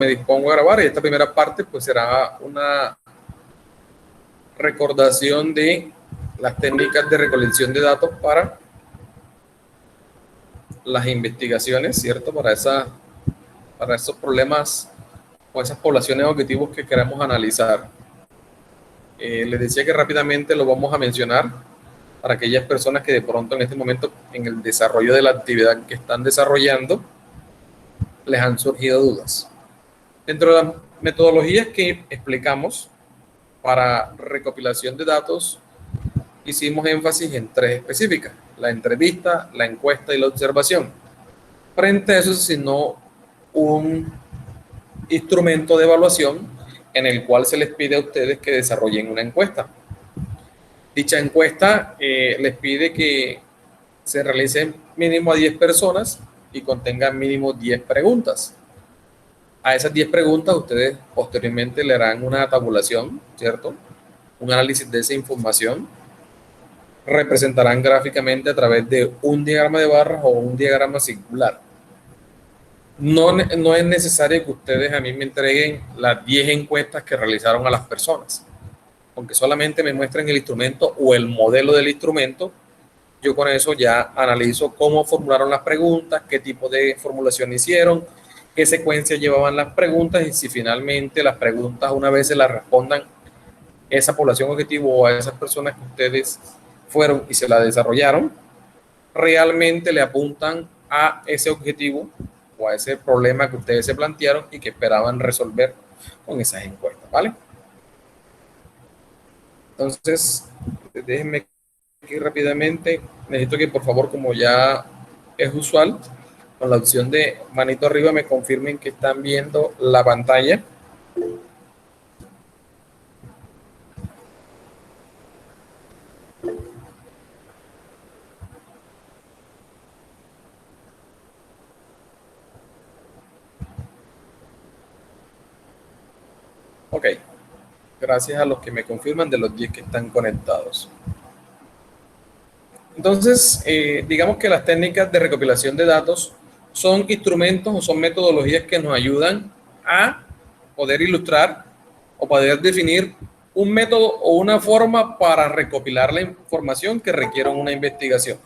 me dispongo a grabar, y esta primera parte pues será una recordación de las técnicas de recolección de datos para las investigaciones, ¿cierto? Para esos problemas o esas poblaciones objetivos que queremos analizar. Les decía que rápidamente lo vamos a mencionar para aquellas personas que de pronto en este momento en el desarrollo de la actividad que están desarrollando les han surgido dudas. Dentro de las metodologías que explicamos para recopilación de datos, hicimos énfasis en 3 específicas: la entrevista, la encuesta y la observación. Frente a eso se asignó un instrumento de evaluación en el cual se les pide a ustedes que desarrollen una encuesta. Dicha encuesta les pide que se realice mínimo a 10 personas y contenga mínimo 10 preguntas. A esas 10 preguntas ustedes posteriormente le harán una tabulación, ¿cierto? Un análisis de esa información. Representarán gráficamente a través de un diagrama de barras o un diagrama circular. No es necesario que ustedes a mí me entreguen las 10 encuestas que realizaron a las personas. Aunque solamente me muestren el instrumento o el modelo del instrumento, yo con eso ya analizo cómo formularon las preguntas, qué tipo de formulación hicieron, qué secuencia llevaban las preguntas, y si finalmente las preguntas, una vez se las respondan esa población objetivo o a esas personas que ustedes fueron y se la desarrollaron, realmente le apuntan a ese objetivo o a ese problema que ustedes se plantearon y que esperaban resolver con esas encuestas, ¿vale? Entonces, déjenme aquí rápidamente, necesito que por favor, como ya es usual, con la opción de manito arriba me confirmen que están viendo la pantalla. Ok, gracias a los que me confirman de los 10 que están conectados. Entonces, digamos que las técnicas de recopilación de datos son instrumentos o son metodologías que nos ayudan a poder ilustrar o poder definir un método o una forma para recopilar la información que requiere una investigación.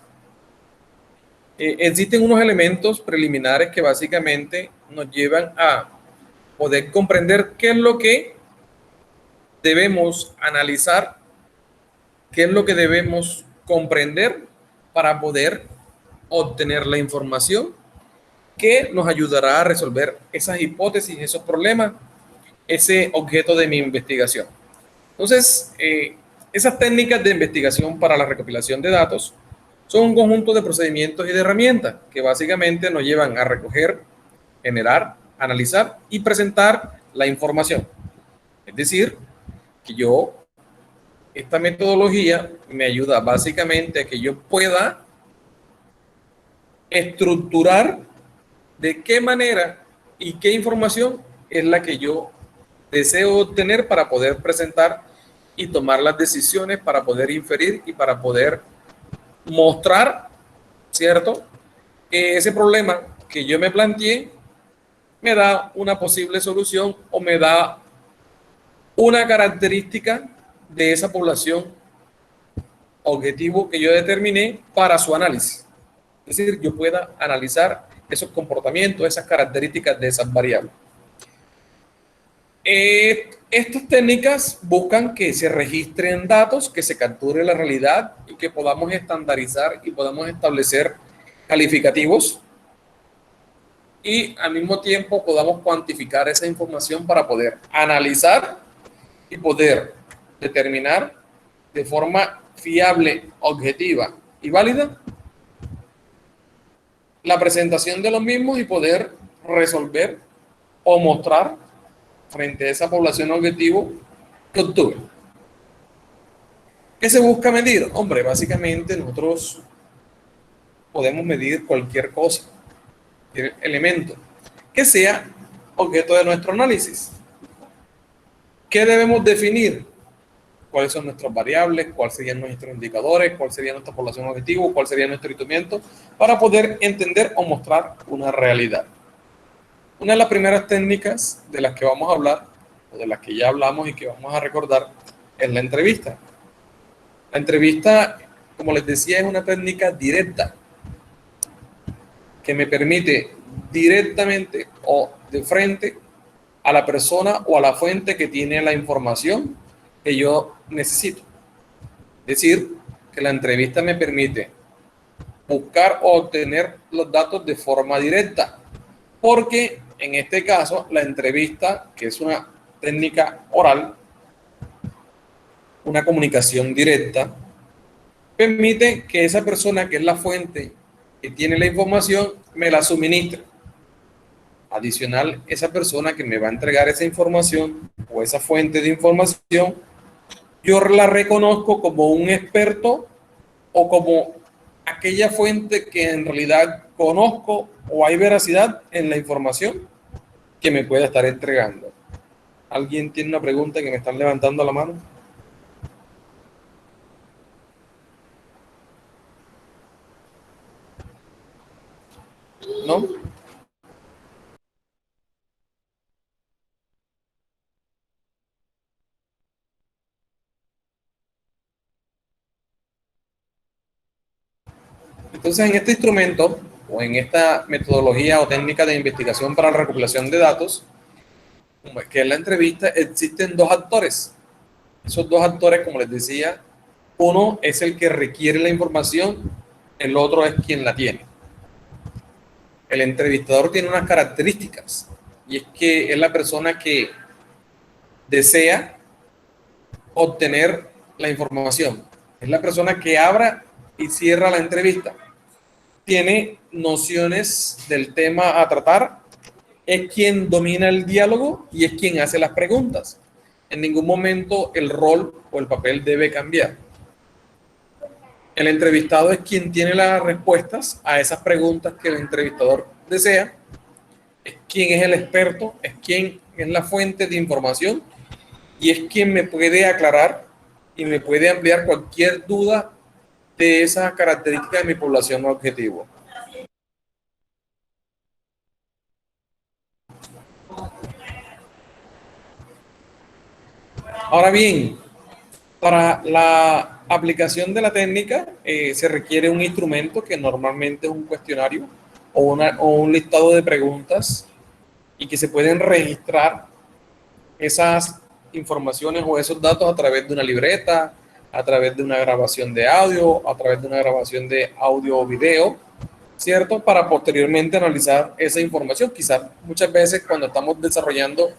Existen unos elementos preliminares que básicamente nos llevan a poder comprender qué es lo que debemos analizar, qué es lo que debemos comprender para poder obtener la información que nos ayudará a resolver esas hipótesis, esos problemas, ese objeto de mi investigación. Entonces, esas técnicas de investigación para la recopilación de datos son un conjunto de procedimientos y de herramientas que básicamente nos llevan a recoger, generar, analizar y presentar la información. Es decir, que esta metodología me ayuda básicamente a que yo pueda estructurar de qué manera y qué información es la que yo deseo obtener para poder presentar y tomar las decisiones, para poder inferir y para poder mostrar, ¿cierto?, que ese problema que yo me planteé me da una posible solución o me da una característica de esa población objetivo que yo determiné para su análisis. Es decir, yo pueda analizar esos comportamientos, esas características de esas variables. Estas técnicas buscan que se registren datos, que se capture la realidad y que podamos estandarizar y podamos establecer calificativos y al mismo tiempo podamos cuantificar esa información para poder analizar y poder determinar de forma fiable, objetiva y válida la presentación de los mismos y poder resolver o mostrar frente a esa población objetivo que obtuve. ¿Qué se busca medir? Hombre, básicamente nosotros podemos medir cualquier cosa, cualquier elemento que sea objeto de nuestro análisis. ¿Qué debemos definir? ¿Cuáles son nuestras variables? ¿Cuáles serían nuestros indicadores? ¿Cuál sería nuestra población objetivo? ¿Cuál sería nuestro instrumento? Para poder entender o mostrar una realidad. Una de las primeras técnicas de las que vamos a hablar, o de las que ya hablamos y que vamos a recordar, es la entrevista. La entrevista, como les decía, es una técnica directa que me permite directamente o de frente a la persona o a la fuente que tiene la información que yo necesito. Es decir, que la entrevista me permite buscar o obtener los datos de forma directa, porque en este caso la entrevista, que es una técnica oral, una comunicación directa, permite que esa persona que es la fuente que tiene la información me la suministre. Adicional, esa persona que me va a entregar esa información o esa fuente de información, yo la reconozco como un experto o como aquella fuente que en realidad conozco o hay veracidad en la información que me pueda estar entregando. ¿Alguien tiene una pregunta que me están levantando la mano? ¿No? Entonces, en este instrumento o en esta metodología o técnica de investigación para la recopilación de datos, que es la entrevista, existen dos actores. Esos dos actores, como les decía, uno es el que requiere la información, el otro es quien la tiene. El entrevistador tiene unas características y es que es la persona que desea obtener la información. Es la persona que abra y cierra la entrevista. Tiene nociones del tema a tratar, es quien domina el diálogo y es quien hace las preguntas. En ningún momento el rol o el papel debe cambiar. El entrevistado es quien tiene las respuestas a esas preguntas que el entrevistador desea, es quien es el experto, es quien es la fuente de información y es quien me puede aclarar y me puede ampliar cualquier duda de esas características de mi población objetivo. Ahora bien, para la aplicación de la técnica se requiere un instrumento que normalmente es un cuestionario o un listado de preguntas y que se pueden registrar esas informaciones o esos datos a través de una libreta, a través de una grabación de audio, a través de una grabación de audio o video, ¿cierto? Para posteriormente analizar esa información. Quizás muchas veces cuando estamos desarrollando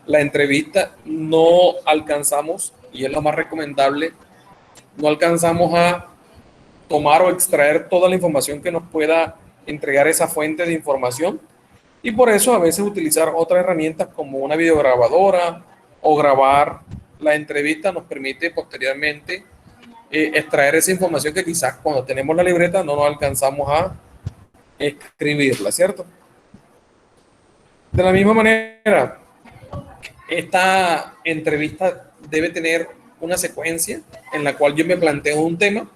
la entrevista no alcanzamos, y es lo más recomendable, no alcanzamos a tomar o extraer toda la información que nos pueda entregar esa fuente de información. Y por eso a veces utilizar otras herramientas como una videograbadora o grabar la entrevista nos permite posteriormente extraer esa información que quizás cuando tenemos la libreta no nos alcanzamos a escribirla, ¿cierto? De la misma manera, esta entrevista debe tener una secuencia en la cual yo me planteo un tema,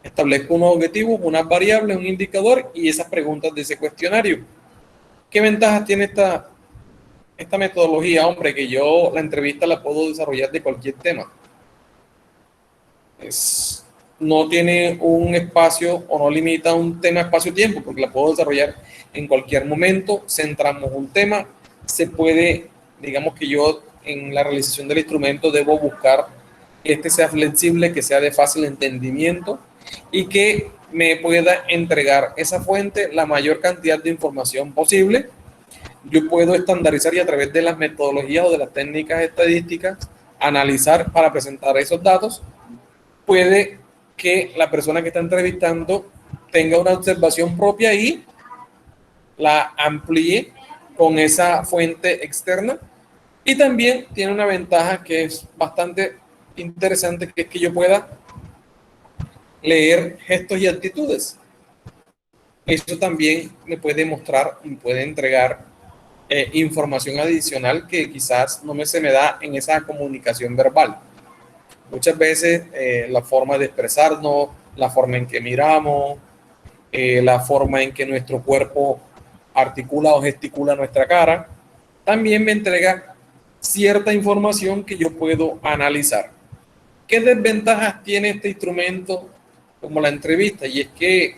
establezco unos objetivos, unas variables, un indicador y esas preguntas de ese cuestionario. ¿Qué ventajas tiene esta metodología, hombre? Que yo la entrevista la puedo desarrollar de cualquier tema. No tiene un espacio o no limita un tema espacio-tiempo, porque la puedo desarrollar en cualquier momento, centramos un tema, se puede, digamos que yo en la realización del instrumento debo buscar que este sea flexible, que sea de fácil entendimiento y que me pueda entregar esa fuente la mayor cantidad de información posible. Yo puedo estandarizar y a través de las metodologías o de las técnicas estadísticas analizar para presentar esos datos. Puede que la persona que está entrevistando tenga una observación propia y la amplíe con esa fuente externa. Y también tiene una ventaja que es bastante interesante, que es que yo pueda leer gestos y actitudes. Eso también me puede mostrar, me puede entregar información adicional que quizás no se me da en esa comunicación verbal. Muchas veces la forma de expresarnos, la forma en que miramos, la forma en que nuestro cuerpo articula o gesticula nuestra cara, también me entrega cierta información que yo puedo analizar. ¿Qué desventajas tiene este instrumento como la entrevista? Y es que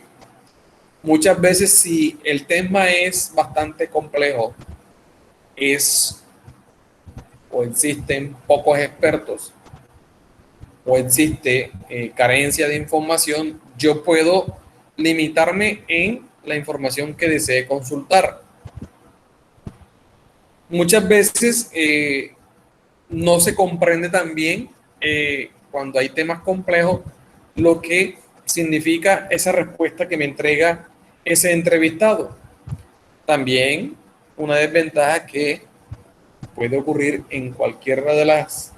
muchas veces si el tema es bastante complejo, o existen pocos expertos, o existe carencia de información, yo puedo limitarme en la información que desee consultar. Muchas veces no se comprende también cuando hay temas complejos lo que significa esa respuesta que me entrega ese entrevistado. También una desventaja que puede ocurrir en cualquiera de las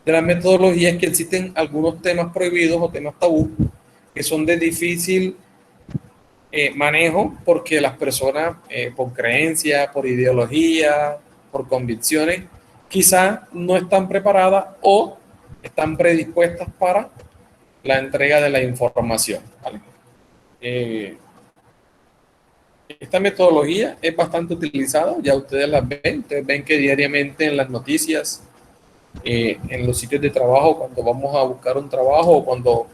metodologías, que existen algunos temas prohibidos o temas tabú que son de difícil manejo, porque las personas por creencia, por ideología, por convicciones, quizás no están preparadas o están predispuestas para la entrega de la información, ¿vale? Esta metodología es bastante utilizada, ya ustedes ven que diariamente en las noticias, en los sitios de trabajo, cuando vamos a buscar un trabajo o cuando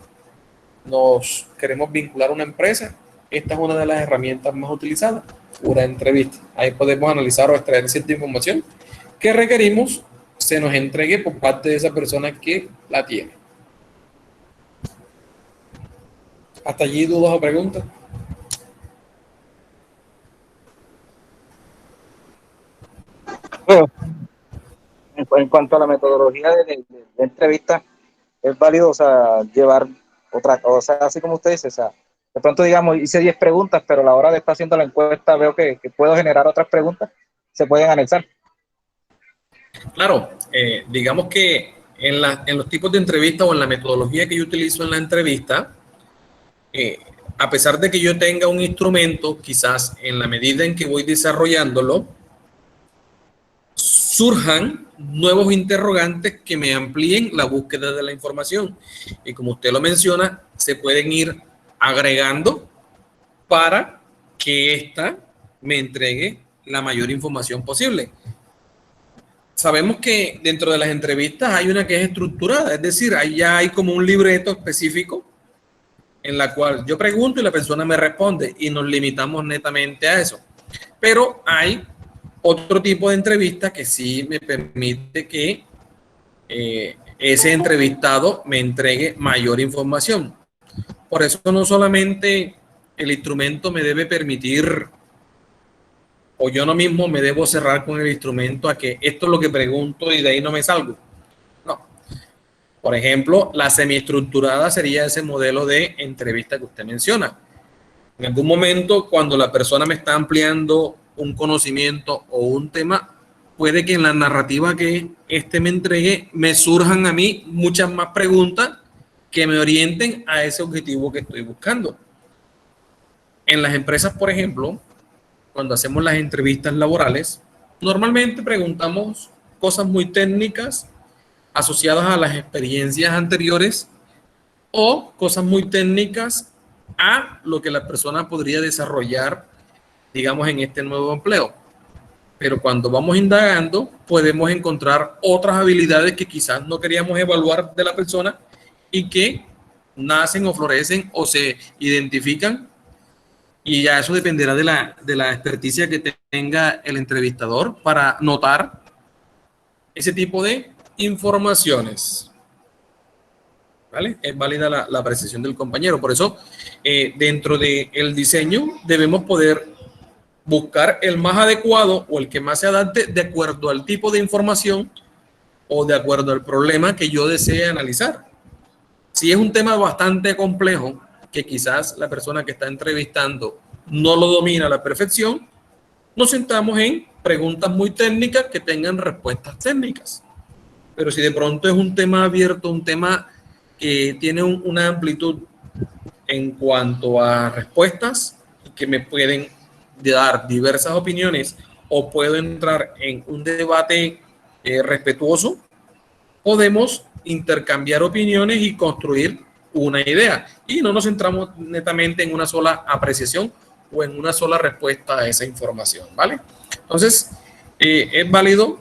nos queremos vincular a una empresa, esta es una de las herramientas más utilizadas, una entrevista. Ahí podemos analizar o extraer cierta información que requerimos se nos entregue por parte de esa persona que la tiene. ¿Hasta allí dudas o preguntas? Bueno, en cuanto a la metodología de entrevista, es válido, o sea, llevar otra, o sea, así como usted dice, o sea, de pronto, digamos, hice 10 preguntas, pero a la hora de estar haciendo la encuesta veo que puedo generar otras preguntas, se pueden anexar. Claro, digamos que en los tipos de entrevista o en la metodología que yo utilizo en la entrevista, a pesar de que yo tenga un instrumento, quizás en la medida en que voy desarrollándolo, surjan nuevos interrogantes que me amplíen la búsqueda de la información. Y como usted lo menciona, se pueden ir agregando para que ésta me entregue la mayor información posible. Sabemos que dentro de las entrevistas hay una que es estructurada, es decir, ahí ya hay como un libreto específico en la cual yo pregunto y la persona me responde y nos limitamos netamente a eso. Pero hay otro tipo de entrevista que sí me permite que ese entrevistado me entregue mayor información. Por eso no solamente el instrumento me debe permitir, o yo no mismo me debo cerrar con el instrumento a que esto es lo que pregunto y de ahí no me salgo. No. Por ejemplo, la semiestructurada sería ese modelo de entrevista que usted menciona. En algún momento, cuando la persona me está ampliando un conocimiento o un tema, puede que en la narrativa que me entregue me surjan a mí muchas más preguntas que me orienten a ese objetivo que estoy buscando. En las empresas, por ejemplo, cuando hacemos las entrevistas laborales, normalmente preguntamos cosas muy técnicas asociadas a las experiencias anteriores o cosas muy técnicas a lo que la persona podría desarrollar, digamos, en este nuevo empleo. Pero cuando vamos indagando, podemos encontrar otras habilidades que quizás no queríamos evaluar de la persona y que nacen o florecen o se identifican, y ya eso dependerá de la experticia que tenga el entrevistador para notar ese tipo de informaciones. ¿Vale? Es válida la apreciación del compañero. Por eso, dentro del diseño, debemos poder buscar el más adecuado o el que más se adapte de acuerdo al tipo de información o de acuerdo al problema que yo desee analizar. Si es un tema bastante complejo, que quizás la persona que está entrevistando no lo domina a la perfección, nos sentamos en preguntas muy técnicas que tengan respuestas técnicas. Pero si de pronto es un tema abierto, un tema que tiene una amplitud en cuanto a respuestas que me pueden dar diversas opiniones, o puedo entrar en un debate respetuoso, podemos intercambiar opiniones y construir una idea y no nos centramos netamente en una sola apreciación o en una sola respuesta a esa información, ¿vale? Entonces, es válido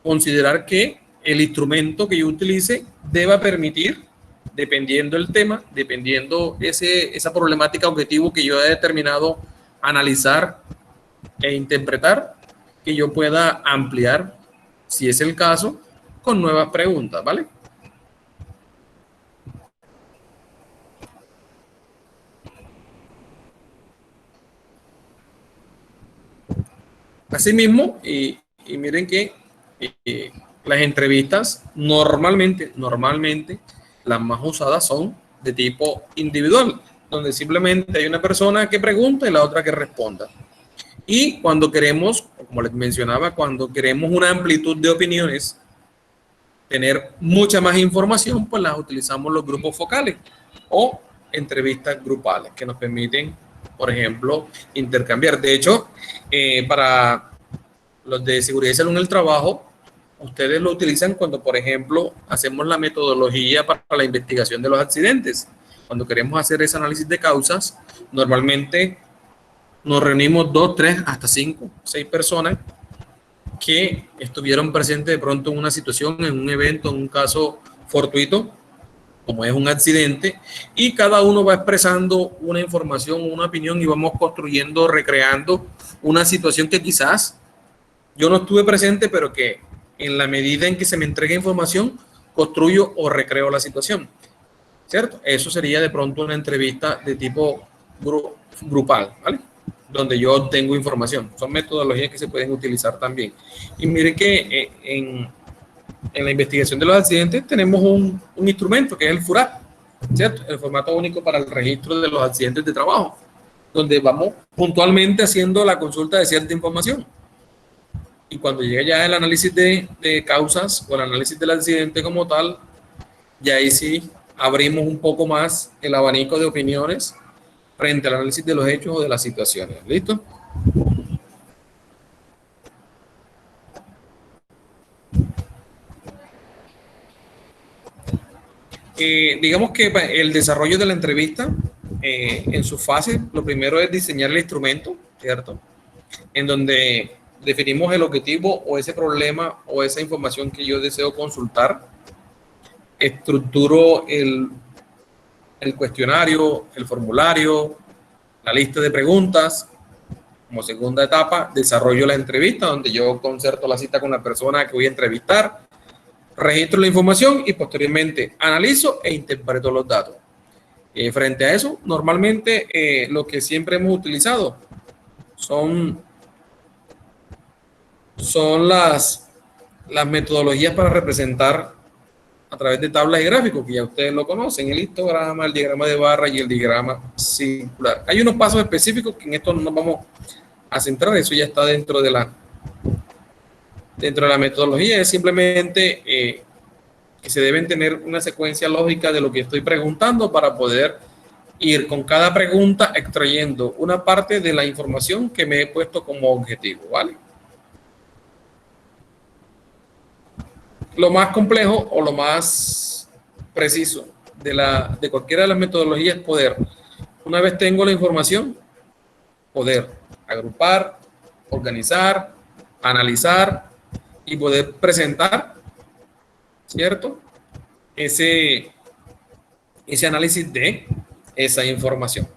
considerar que el instrumento que yo utilice deba permitir, dependiendo del tema, dependiendo esa problemática objetivo que yo he determinado analizar e interpretar, que yo pueda ampliar, si es el caso, con nuevas preguntas, ¿vale? Asimismo, y miren que las entrevistas normalmente, las más usadas son de tipo individual, donde simplemente hay una persona que pregunta y la otra que responda. Y cuando queremos, como les mencionaba, cuando queremos una amplitud de opiniones, tener mucha más información, pues las utilizamos los grupos focales o entrevistas grupales que nos permiten, por ejemplo, intercambiar. De hecho, para los de seguridad y salud en el trabajo, ustedes lo utilizan cuando, por ejemplo, hacemos la metodología para la investigación de los accidentes. Cuando queremos hacer ese análisis de causas, normalmente nos reunimos 2, 3, hasta 5, 6 personas que estuvieron presentes de pronto en una situación, en un evento, en un caso fortuito, como es un accidente, y cada uno va expresando una información, una opinión, y vamos construyendo, recreando una situación que quizás yo no estuve presente, pero que en la medida en que se me entrega información, construyo o recreo la situación, ¿cierto? Eso sería de pronto una entrevista de tipo grupal, ¿vale? Donde yo obtengo información. Son metodologías que se pueden utilizar también. Y miren que en la investigación de los accidentes tenemos un instrumento que es el FURAT, ¿cierto? El formato único para el registro de los accidentes de trabajo, donde vamos puntualmente haciendo la consulta de cierta información. Y cuando llega ya el análisis de causas o el análisis del accidente como tal, ya ahí sí abrimos un poco más el abanico de opiniones frente al análisis de los hechos o de las situaciones. ¿Listo? Digamos que el desarrollo de la entrevista, en su fase, lo primero es diseñar el instrumento, ¿cierto? En donde definimos el objetivo o ese problema o esa información que yo deseo consultar. Estructuro el cuestionario, el formulario, la lista de preguntas. Como segunda etapa, desarrollo la entrevista, donde yo concerto la cita con la persona que voy a entrevistar, registro la información y posteriormente analizo e interpreto los datos. Frente a eso, normalmente lo que siempre hemos utilizado son las metodologías para representar a través de tablas y gráficos, que ya ustedes lo conocen, el histograma, el diagrama de barra y el diagrama circular. Hay unos pasos específicos que en esto no nos vamos a centrar, eso ya está dentro de la metodología. Es simplemente que se deben tener una secuencia lógica de lo que estoy preguntando para poder ir con cada pregunta extrayendo una parte de la información que me he puesto como objetivo, ¿vale? Lo más complejo o lo más preciso de cualquiera de las metodologías es poder, una vez tengo la información, poder agrupar, organizar, analizar y poder presentar, ¿cierto? Ese análisis de esa información.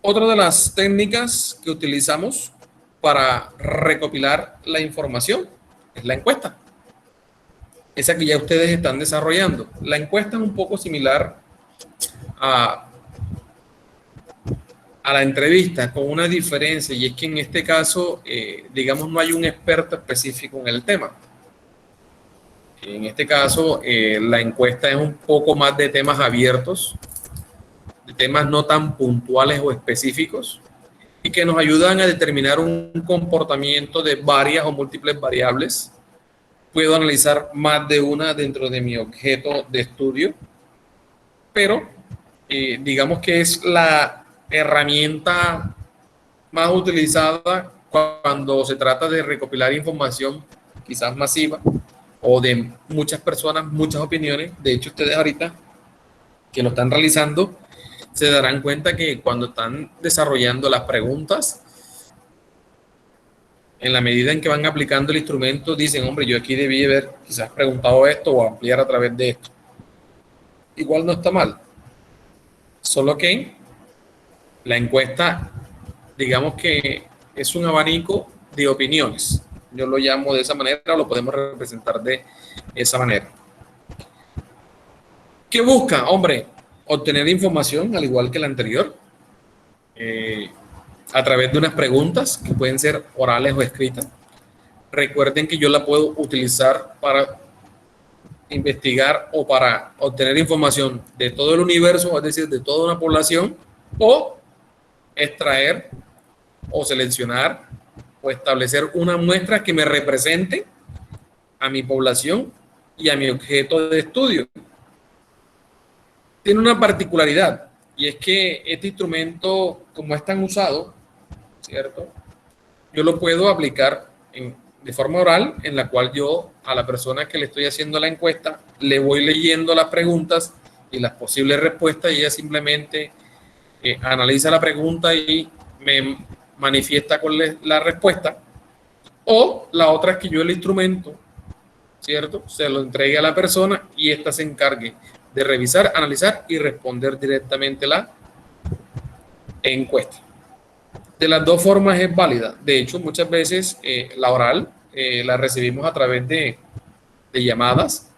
Otra de las técnicas que utilizamos para recopilar la información es la encuesta. Esa que ya ustedes están desarrollando. La encuesta es un poco similar a la entrevista, con una diferencia, y es que en este caso, digamos, no hay un experto específico en el tema. En este caso, la encuesta es un poco más de temas abiertos, de temas no tan puntuales o específicos, y que nos ayudan a determinar un comportamiento de varias o múltiples variables. Puedo analizar más de una dentro de mi objeto de estudio, pero digamos que es la herramienta más utilizada cuando se trata de recopilar información quizás masiva o de muchas personas, muchas opiniones. De hecho, ustedes ahorita que lo están realizando, se darán cuenta que cuando están desarrollando las preguntas, en la medida en que van aplicando el instrumento, dicen, hombre, yo aquí debí haber quizás preguntado esto o ampliar a través de esto. Igual no está mal. Solo que la encuesta, digamos que es un abanico de opiniones. Yo lo llamo de esa manera, o lo podemos representar de esa manera. ¿Qué busca? Hombre, obtener información, al igual que la anterior, a través de unas preguntas que pueden ser orales o escritas. Recuerden que yo la puedo utilizar para investigar o para obtener información de todo el universo, es decir, de toda una población, o extraer o seleccionar o establecer una muestra que me represente a mi población y a mi objeto de estudio. Tiene una particularidad, y es que este instrumento, como es tan usado, ¿cierto? Yo lo puedo aplicar de forma oral, en la cual yo a la persona que le estoy haciendo la encuesta le voy leyendo las preguntas y las posibles respuestas, y ella simplemente analiza la pregunta y me manifiesta con la respuesta. O la otra es que yo el instrumento, ¿cierto?, se lo entregue a la persona y ésta se encargue de revisar, analizar y responder directamente la encuesta. De las dos formas es válida. De hecho, muchas veces la oral la recibimos a través de llamadas,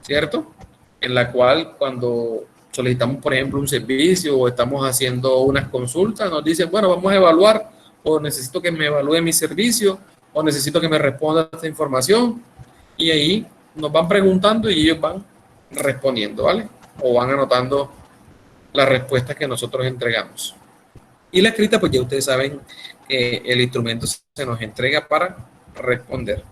¿cierto? En la cual cuando solicitamos, por ejemplo, un servicio o estamos haciendo unas consultas, nos dicen, bueno, vamos a evaluar, o necesito que me evalúe mi servicio, o necesito que me responda esta información. Y ahí nos van preguntando y ellos van respondiendo, ¿vale? O van anotando las respuestas que nosotros entregamos. Y la escrita, pues ya ustedes saben, el instrumento se nos entrega para responder.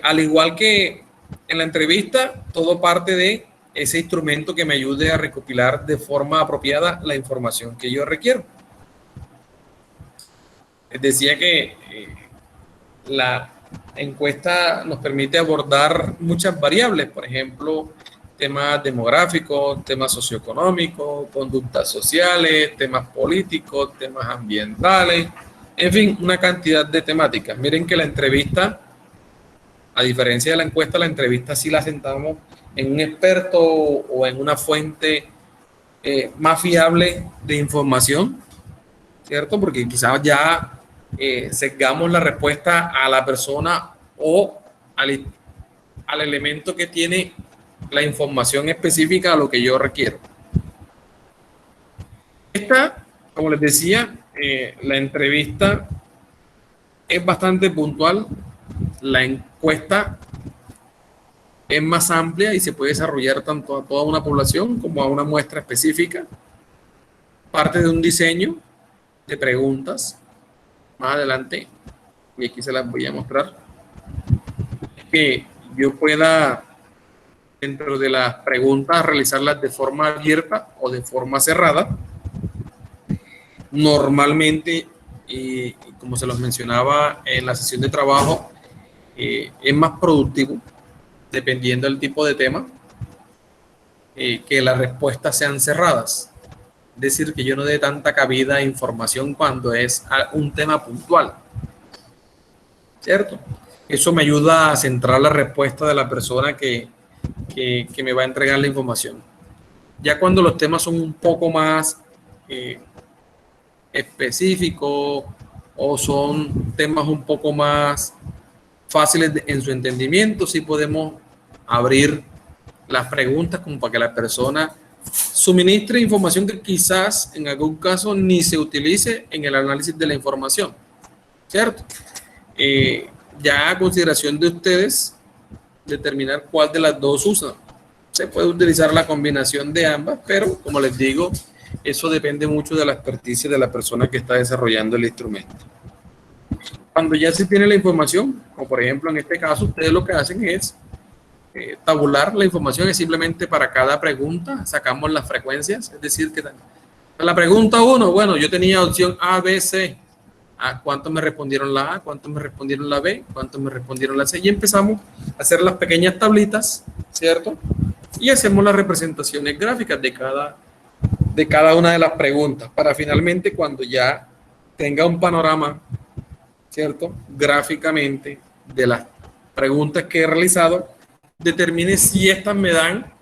Al igual que en la entrevista, todo parte de ese instrumento que me ayude a recopilar de forma apropiada la información que yo requiero. Les decía que la encuesta nos permite abordar muchas variables, por ejemplo, temas demográficos, temas socioeconómicos, conductas sociales, temas políticos, temas ambientales, en fin, una cantidad de temáticas. Miren que la entrevista, a diferencia de la encuesta, la entrevista sí la sentamos en un experto o en una fuente más fiable de información, ¿cierto? Porque quizás ya sesgamos la respuesta a la persona o al elemento que tiene la información específica a lo que yo requiero. Esta, como les decía, la entrevista es bastante puntual. La encuesta es más amplia y se puede desarrollar tanto a toda una población como a una muestra específica. Parte de un diseño de preguntas. Más adelante, y aquí se las voy a mostrar, que yo pueda, dentro de las preguntas, realizarlas de forma abierta o de forma cerrada. Normalmente, y como se los mencionaba en la sesión de trabajo, es más productivo, dependiendo del tipo de tema, que las respuestas sean cerradas. Es decir, que yo no dé tanta cabida a información cuando es un tema puntual, ¿cierto? Eso me ayuda a centrar la respuesta de la persona que me va a entregar la información. Ya cuando los temas son un poco más específicos o son temas un poco más fáciles en su entendimiento, sí podemos abrir las preguntas como para que la persona suministre información que quizás en algún caso ni se utilice en el análisis de la información, ¿cierto? Ya a consideración de ustedes determinar cuál de las dos usan. Se puede utilizar la combinación de ambas, pero como les digo, eso depende mucho de la experticia de la persona que está desarrollando el instrumento. Cuando ya se tiene la información, como por ejemplo en este caso, ustedes lo que hacen es tabular la información. Es simplemente para cada pregunta sacamos las frecuencias, es decir, que la pregunta 1, bueno, yo tenía opción A, B, C, a cuántos me respondieron la A, cuántos me respondieron la B, cuántos me respondieron la C, y empezamos a hacer las pequeñas tablitas, ¿cierto? Y hacemos las representaciones gráficas de cada una de las preguntas, para finalmente cuando ya tenga un panorama, ¿cierto? Gráficamente de las preguntas que he realizado, determine si estas me dan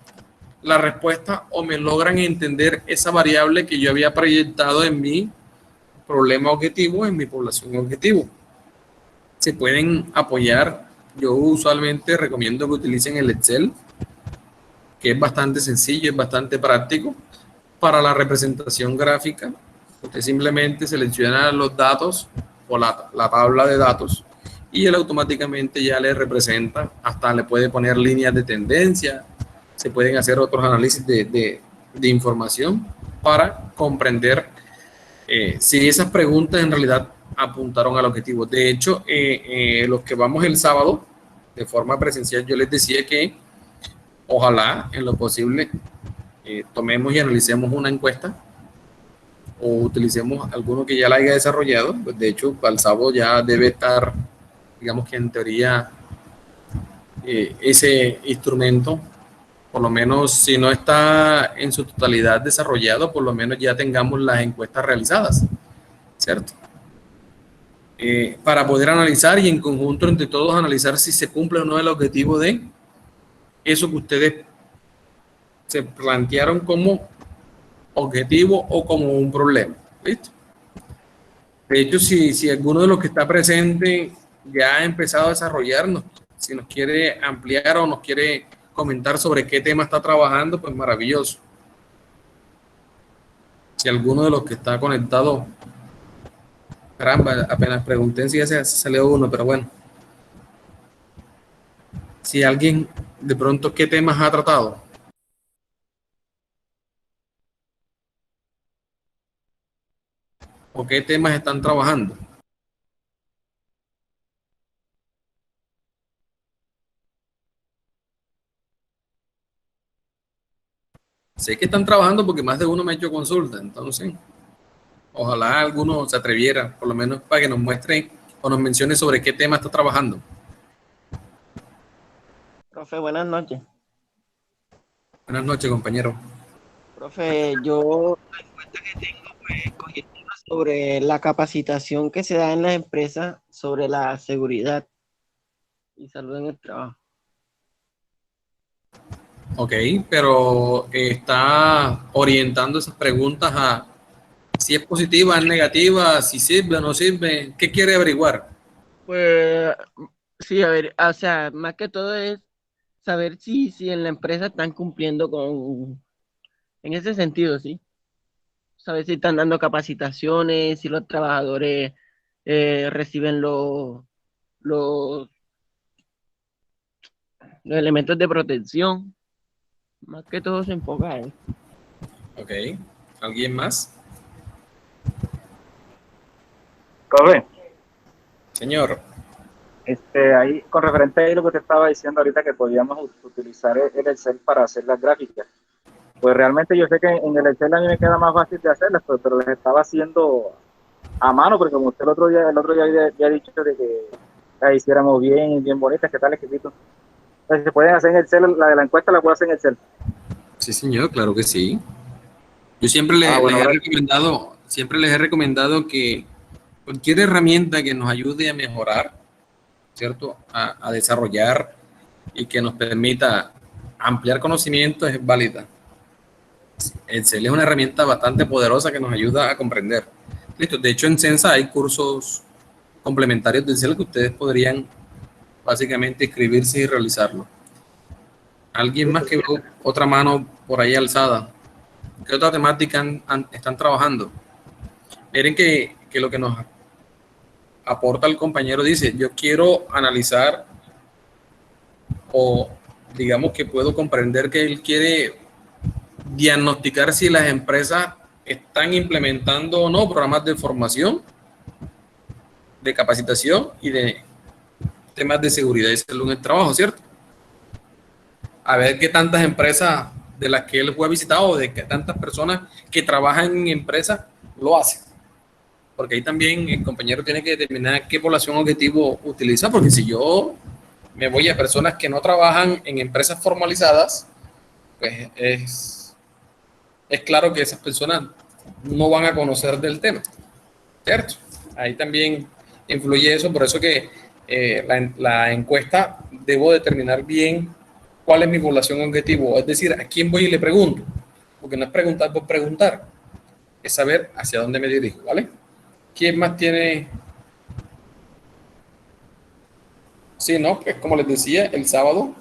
la respuesta o me logran entender esa variable que yo había proyectado en mi problema objetivo, en mi población objetivo. Se pueden apoyar, yo usualmente recomiendo que utilicen el Excel, que es bastante sencillo, es bastante práctico. Para la representación gráfica, usted simplemente selecciona los datos o la tabla de datos y él automáticamente ya le representa, hasta le puede poner líneas de tendencia, se pueden hacer otros análisis de información para comprender si esas preguntas en realidad apuntaron al objetivo. De hecho, los que vamos el sábado de forma presencial, yo les decía que ojalá en lo posible tomemos y analicemos una encuesta o utilicemos alguno que ya la haya desarrollado. Pues de hecho, para el sábado ya debe estar, digamos que en teoría, ese instrumento, por lo menos si no está en su totalidad desarrollado, por lo menos ya tengamos las encuestas realizadas, ¿cierto? Para poder analizar y en conjunto entre todos analizar si se cumple o no el objetivo de eso que ustedes se plantearon como objetivo o como un problema. ¿Listo? De hecho, si alguno de los que está presente ya ha empezado a desarrollarnos, si nos quiere ampliar o nos quiere comentar sobre qué tema está trabajando, pues maravilloso. Si alguno de los que está conectado, caramba, apenas pregunté si ya se salió uno, pero bueno. Si alguien de pronto, ¿qué temas ha tratado? ¿O qué temas están trabajando? Sé que están trabajando porque más de uno me ha hecho consulta, entonces ojalá alguno se atreviera, por lo menos para que nos muestre o nos mencione sobre qué tema está trabajando. Profe, buenas noches. Buenas noches, compañero. Profe, yo la encuesta que tengo, pues, cogí temas sobre la capacitación que se da en las empresas sobre la seguridad y salud en el trabajo. Ok, pero está orientando esas preguntas a si es positiva, es negativa, si sirve o no sirve. ¿Qué quiere averiguar? Pues sí, a ver, o sea, más que todo es saber si en la empresa están cumpliendo en ese sentido, ¿sí? Saber si están dando capacitaciones, si los trabajadores reciben los, los elementos de protección. Más que todo se enfoca a eso. Ok, ¿alguien más? Profe, Señor. ahí, con referente a lo que te estaba diciendo ahorita, que podíamos utilizar el Excel para hacer las gráficas. Pues realmente yo sé que en el Excel a mí me queda más fácil de hacerlas, pero las estaba haciendo a mano, porque como usted el otro día había dicho de que las hiciéramos bien bonitas, que tal escrito. Entonces se pueden hacer en Excel, la de la encuesta la puedo hacer en Excel. Sí, señor, claro que sí. Yo siempre les he recomendado que cualquier herramienta que nos ayude a mejorar, ¿cierto? A desarrollar y que nos permita ampliar conocimientos es válida. Excel es una herramienta bastante poderosa que nos ayuda a comprender. Listo. De hecho, en Censa hay cursos complementarios de Excel que ustedes podrían básicamente inscribirse y realizarlo. ¿Alguien más que veo otra mano por ahí alzada? ¿Qué otra temática están trabajando? Miren que lo que nos aporta el compañero dice, yo quiero analizar o digamos que puedo comprender que él quiere diagnosticar si las empresas están implementando o no programas de formación, de capacitación y de temas de seguridad y salud en el trabajo, ¿cierto? A ver qué tantas empresas de las que él fue visitado o de qué tantas personas que trabajan en empresas lo hacen. porque ahí también el compañero tiene que determinar qué población objetivo utiliza, porque si yo me voy a personas que no trabajan en empresas formalizadas, pues es claro que esas personas no van a conocer del tema, ¿cierto? Ahí también influye eso, por eso que la encuesta debo determinar bien cuál es mi población objetivo, es decir, a quién voy y le pregunto, porque no es preguntar por preguntar, es saber hacia dónde me dirijo, ¿vale? ¿Quién más tiene? Sí, no, pues como les decía, el sábado,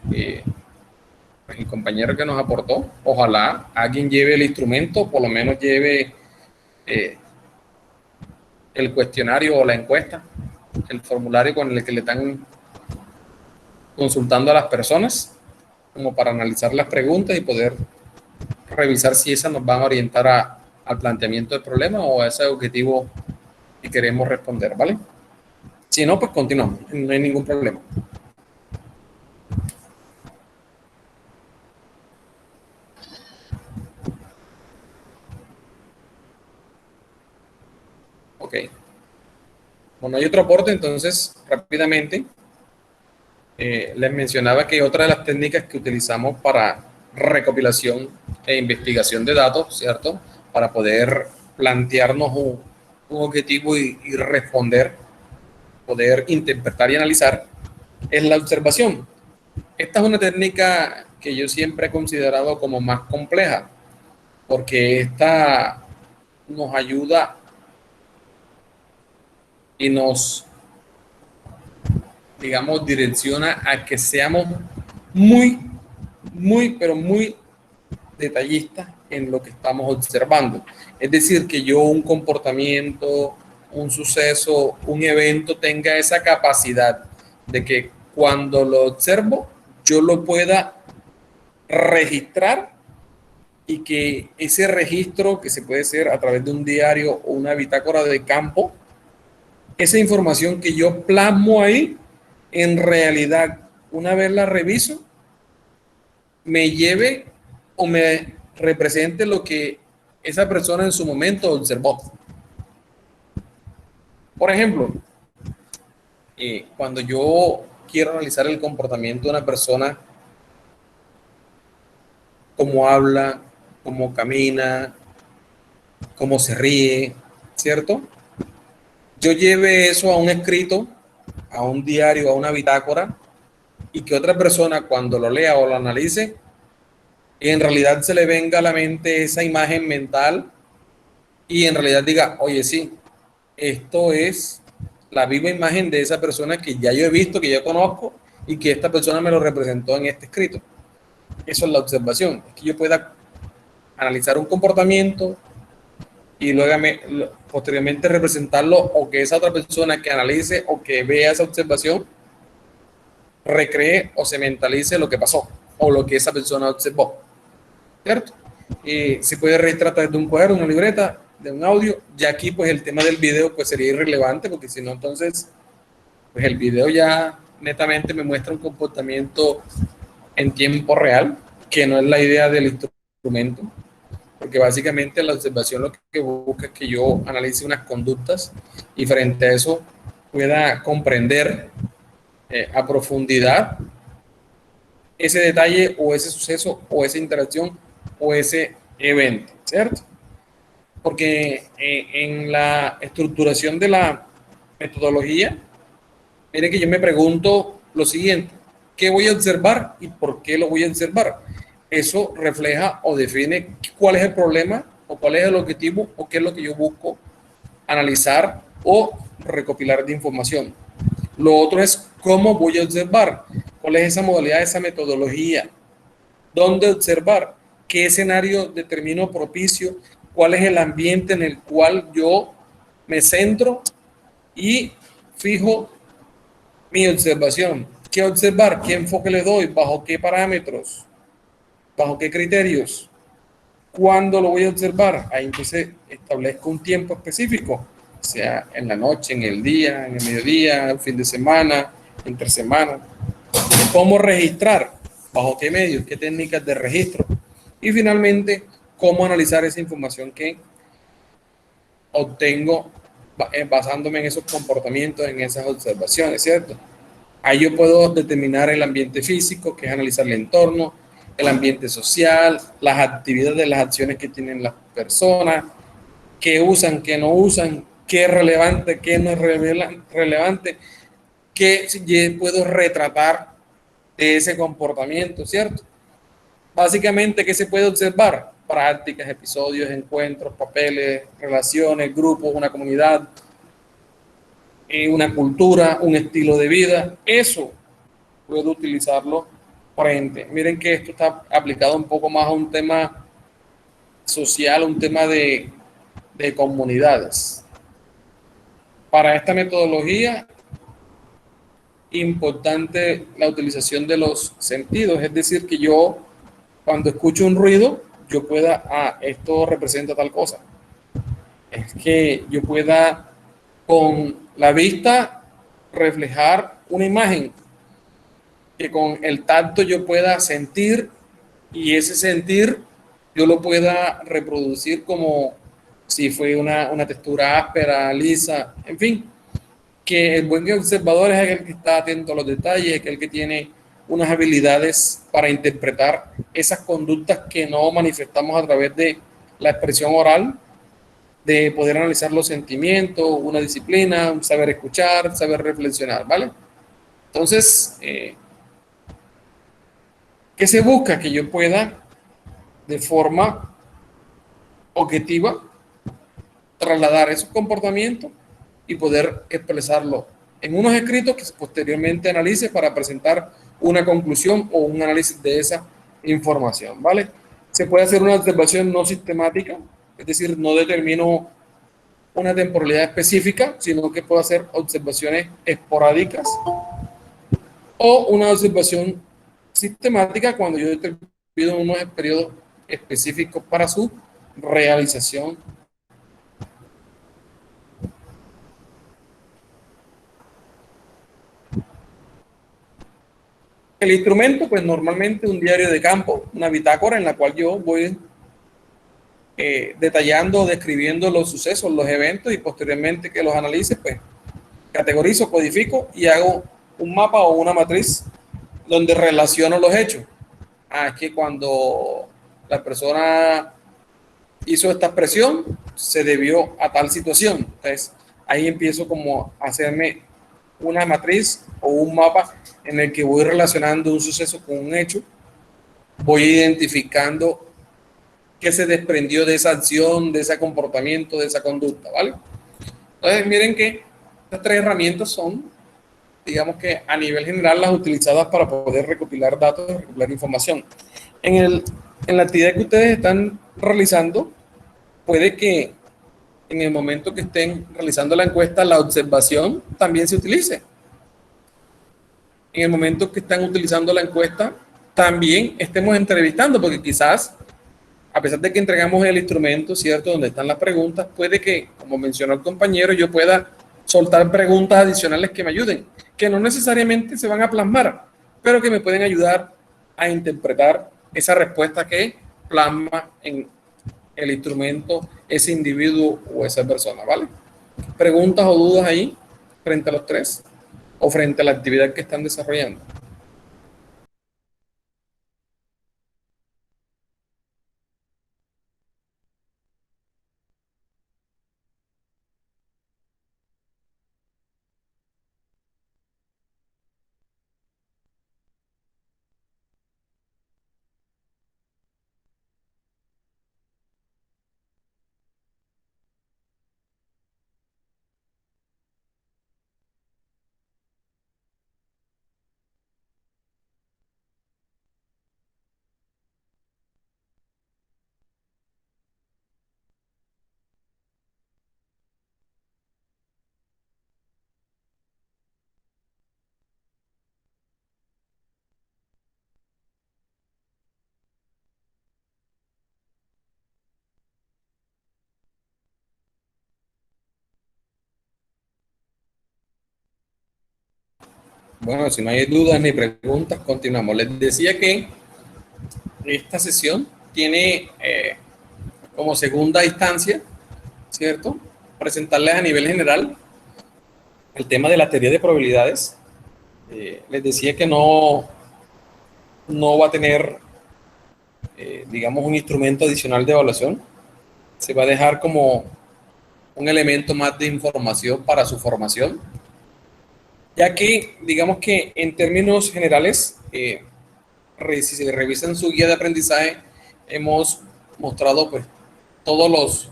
pues el compañero que nos aportó, ojalá alguien lleve el instrumento, por lo menos lleve el cuestionario o la encuesta, el formulario con el que le están consultando a las personas, como para analizar las preguntas y poder revisar si esas nos van a orientar al planteamiento del problema o a ese objetivo que queremos responder, ¿vale? Si no, pues continuamos, no hay ningún problema. Ok. Bueno, hay otro aporte, entonces, rápidamente, les mencionaba que otra de las técnicas que utilizamos para recopilación e investigación de datos, ¿cierto? Para poder plantearnos un objetivo y responder, poder interpretar y analizar, es la observación. Esta es una técnica que yo siempre he considerado como más compleja, porque esta nos ayuda y nos, digamos, direcciona a que seamos pero muy detallistas en lo que estamos observando. Es decir, que yo un comportamiento, un suceso, un evento tenga esa capacidad de que cuando lo observo, yo lo pueda registrar y que ese registro, que se puede hacer a través de un diario o una bitácora de campo, esa información que yo plasmo ahí, en realidad, una vez la reviso, me lleve o me represente lo que esa persona en su momento observó. Por ejemplo, cuando yo quiero analizar el comportamiento de una persona, cómo habla, cómo camina, cómo se ríe, ¿cierto? Yo lleve eso a un escrito, a un diario, a una bitácora, y que otra persona cuando lo lea o lo analice, en realidad se le venga a la mente esa imagen mental y en realidad diga, oye, sí, esto es la viva imagen de esa persona que ya yo he visto, que yo conozco y que esta persona me lo representó en este escrito. Eso es la observación, es que yo pueda analizar un comportamiento y luego posteriormente representarlo, o que esa otra persona que analice o que vea esa observación recree o se mentalice lo que pasó o lo que esa persona observó, ¿cierto? Se puede registrar a través de un cuaderno, una libreta, de un audio. Ya aquí pues el tema del video pues sería irrelevante, porque si no entonces pues el video ya netamente me muestra un comportamiento en tiempo real, que no es la idea del instrumento, porque básicamente la observación lo que busca es que yo analice unas conductas y frente a eso pueda comprender a profundidad ese detalle o ese suceso o esa interacción o ese evento, ¿cierto? Porque en la estructuración de la metodología, mire que yo me pregunto lo siguiente: ¿qué voy a observar y por qué lo voy a observar? Eso refleja o define cuál es el problema o cuál es el objetivo o qué es lo que yo busco analizar o recopilar de información. Lo otro es cómo voy a observar, cuál es esa modalidad, esa metodología, dónde observar, qué escenario determino propicio, cuál es el ambiente en el cual yo me centro y fijo mi observación. ¿Qué observar? ¿Qué enfoque le doy? ¿Bajo qué parámetros? ¿Bajo qué criterios? ¿Cuándo lo voy a observar? Ahí entonces establezco un tiempo específico, sea en la noche, en el día, en el mediodía, el fin de semana, entre semana. ¿Cómo registrar? ¿Bajo qué medios? ¿Qué técnicas de registro? Y finalmente, ¿cómo analizar esa información que obtengo basándome en esos comportamientos, en esas observaciones, ¿cierto? Ahí yo puedo determinar el ambiente físico, que es analizar el entorno, el ambiente social, las actividades de las acciones que tienen las personas, qué usan, qué no usan, qué es relevante, qué no es relevante, qué puedo retratar de ese comportamiento, ¿cierto? Básicamente, ¿qué se puede observar? Prácticas, episodios, encuentros, papeles, relaciones, grupos, una comunidad, una cultura, un estilo de vida. Eso puedo utilizarlo frente. Miren que esto está aplicado un poco más a un tema social, un tema de comunidades. Para esta metodología, importante la utilización de los sentidos, es decir, que yo cuando escucho un ruido, yo pueda, esto representa tal cosa. Es que yo pueda con la vista reflejar una imagen, que con el tacto yo pueda sentir y ese sentir yo lo pueda reproducir como si fue una textura áspera, lisa, en fin, que el buen observador es aquel que está atento a los detalles, aquel que tiene unas habilidades para interpretar esas conductas que no manifestamos a través de la expresión oral, de poder analizar los sentimientos, una disciplina, un saber escuchar, saber reflexionar, ¿vale? Entonces, ¿qué se busca? Que yo pueda, de forma objetiva, trasladar esos comportamientos y poder expresarlo en unos escritos que posteriormente analice para presentar una conclusión o un análisis de esa información, ¿vale? Se puede hacer una observación no sistemática, es decir, no determino una temporalidad específica, sino que puedo hacer observaciones esporádicas o una observación sistemática cuando yo determino unos periodos específicos para su realización. El instrumento, pues normalmente un diario de campo, una bitácora en la cual yo voy detallando, describiendo los sucesos, los eventos y posteriormente que los analice, pues categorizo, codifico y hago un mapa o una matriz donde relaciono los hechos. Es que cuando la persona hizo esta expresión, se debió a tal situación. Entonces, ahí empiezo como a hacerme una matriz o un mapa en el que voy relacionando un suceso con un hecho, voy identificando qué se desprendió de esa acción, de ese comportamiento, de esa conducta, ¿vale? Entonces, miren que estas tres herramientas son, digamos que a nivel general, las utilizadas para poder recopilar datos, recopilar información. En la actividad que ustedes están realizando, puede que en el momento que estén realizando la encuesta, la observación también se utilice. En el momento que están utilizando la encuesta, también estemos entrevistando, porque quizás, a pesar de que entregamos el instrumento, ¿cierto?, donde están las preguntas, puede que, como mencionó el compañero, yo pueda soltar preguntas adicionales que me ayuden, que no necesariamente se van a plasmar, pero que me pueden ayudar a interpretar esa respuesta que plasma en el instrumento ese individuo o esa persona, ¿vale? ¿Preguntas o dudas ahí frente a los tres o frente a la actividad que están desarrollando? Bueno, si no hay dudas ni preguntas, continuamos. Les decía que esta sesión tiene como segunda instancia, ¿cierto?, presentarles a nivel general el tema de la teoría de probabilidades. Les decía que no va a tener, digamos, un instrumento adicional de evaluación. Se va a dejar como un elemento más de información para su formación, ya que, digamos que en términos generales, si se revisan su guía de aprendizaje, hemos mostrado pues todos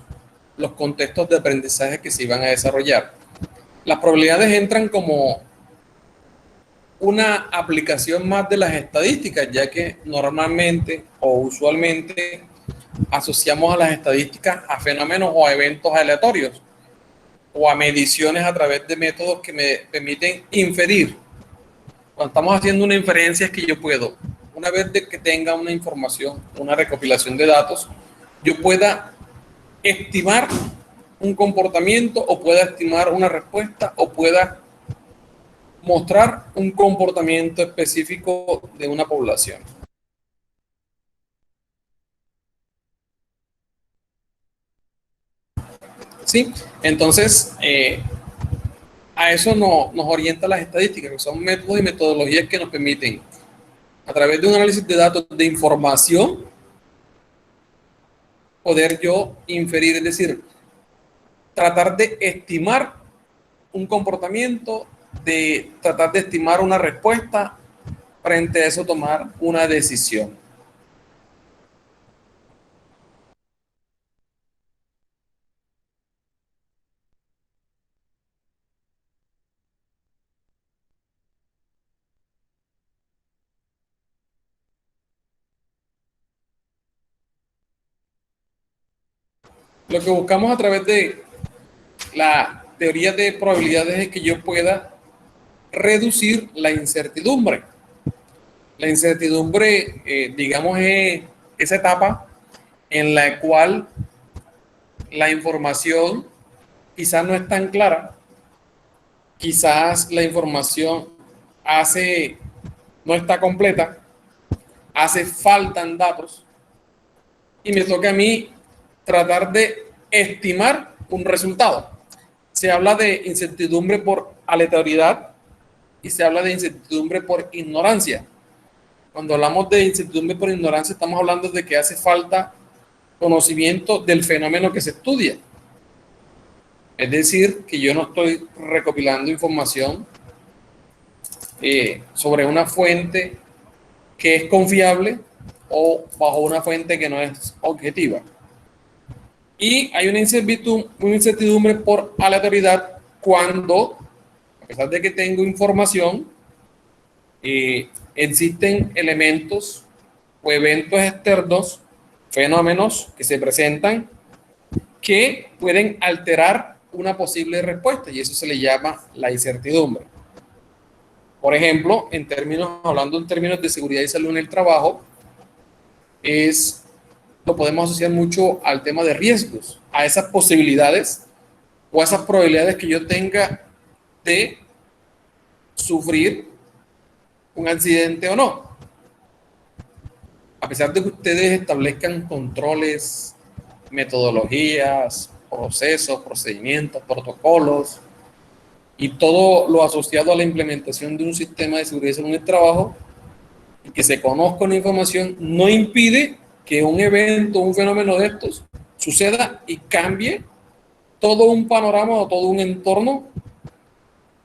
los contextos de aprendizaje que se iban a desarrollar. Las probabilidades entran como una aplicación más de las estadísticas, ya que normalmente o usualmente asociamos a las estadísticas a fenómenos o a eventos aleatorios o a mediciones a través de métodos que me permiten inferir. Cuando estamos haciendo una inferencia es que yo puedo, una vez de que tenga una información, una recopilación de datos, yo pueda estimar un comportamiento o pueda estimar una respuesta o pueda mostrar un comportamiento específico de una población. ¿Sí? Entonces, a eso nos orienta las estadísticas, que son métodos y metodologías que nos permiten, a través de un análisis de datos de información, poder yo inferir, es decir, tratar de estimar un comportamiento, de tratar de estimar una respuesta, frente a eso tomar una decisión. Lo que buscamos a través de la teoría de probabilidades es que yo pueda reducir la incertidumbre. La incertidumbre, digamos, es esa etapa en la cual la información quizás no es tan clara, quizás la información no está completa, hace faltan datos y me toca a mí tratar de estimar un resultado. Se habla de incertidumbre por aleatoriedad y se habla de incertidumbre por ignorancia. Cuando hablamos de incertidumbre por ignorancia, estamos hablando de que hace falta conocimiento del fenómeno que se estudia. Es decir, que yo no estoy recopilando información sobre una fuente que es confiable o bajo una fuente que no es objetiva. Y hay una incertidumbre por aleatoriedad cuando, a pesar de que tengo información, existen elementos o eventos externos, fenómenos que se presentan que pueden alterar una posible respuesta y eso se le llama la incertidumbre. Por ejemplo, hablando en términos de seguridad y salud en el trabajo, lo podemos asociar mucho al tema de riesgos, a esas posibilidades o a esas probabilidades que yo tenga de sufrir un accidente o no. A pesar de que ustedes establezcan controles, metodologías, procesos, procedimientos, protocolos y todo lo asociado a la implementación de un sistema de seguridad y salud en el trabajo, y que se conozca una información, no impide que un evento, un fenómeno de estos suceda y cambie todo un panorama o todo un entorno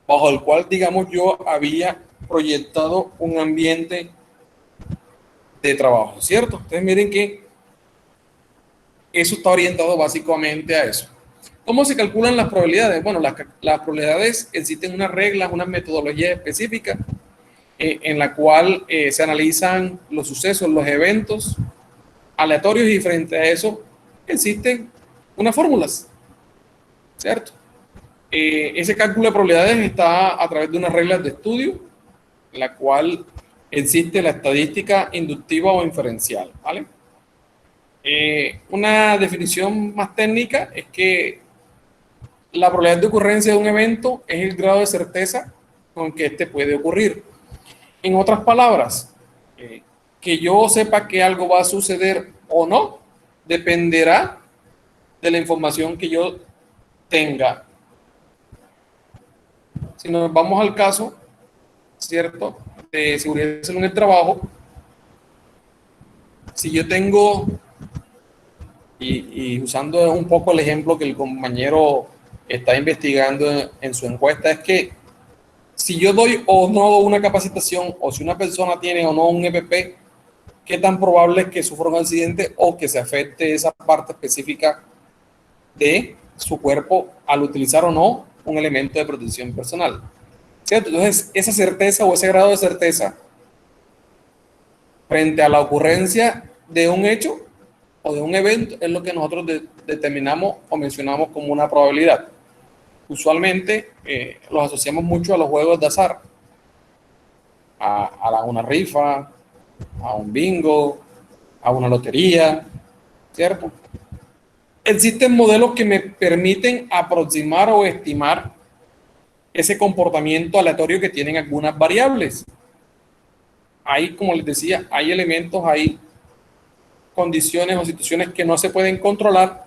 bajo el cual, digamos, yo había proyectado un ambiente de trabajo, ¿cierto? Entonces miren que eso está orientado básicamente a eso. ¿Cómo se calculan las probabilidades? Bueno, las probabilidades, existen unas reglas, unas metodologías específicas en la cual se analizan los sucesos, los eventos aleatorios y frente a eso existen unas fórmulas, ¿cierto? Ese cálculo de probabilidades está a través de unas reglas de estudio, en la cual existe la estadística inductiva o inferencial, ¿vale? Una definición más técnica es que la probabilidad de ocurrencia de un evento es el grado de certeza con que este puede ocurrir. En otras palabras, que yo sepa que algo va a suceder o no dependerá de la información que yo tenga, si nos vamos al caso, ¿cierto?, de seguridad y salud en el trabajo, si yo tengo, y usando un poco el ejemplo que el compañero está investigando en su encuesta, es que si yo doy o no una capacitación, o si una persona tiene o no un EPP, qué tan probable es que sufra un accidente o que se afecte esa parte específica de su cuerpo al utilizar o no un elemento de protección personal, ¿cierto? Entonces, esa certeza o ese grado de certeza frente a la ocurrencia de un hecho o de un evento es lo que nosotros determinamos o mencionamos como una probabilidad. Usualmente los asociamos mucho a los juegos de azar, a una rifa, a un bingo, a una lotería, ¿cierto? Existen modelos que me permiten aproximar o estimar ese comportamiento aleatorio que tienen algunas variables. Ahí, como les decía, hay elementos, hay condiciones o situaciones que no se pueden controlar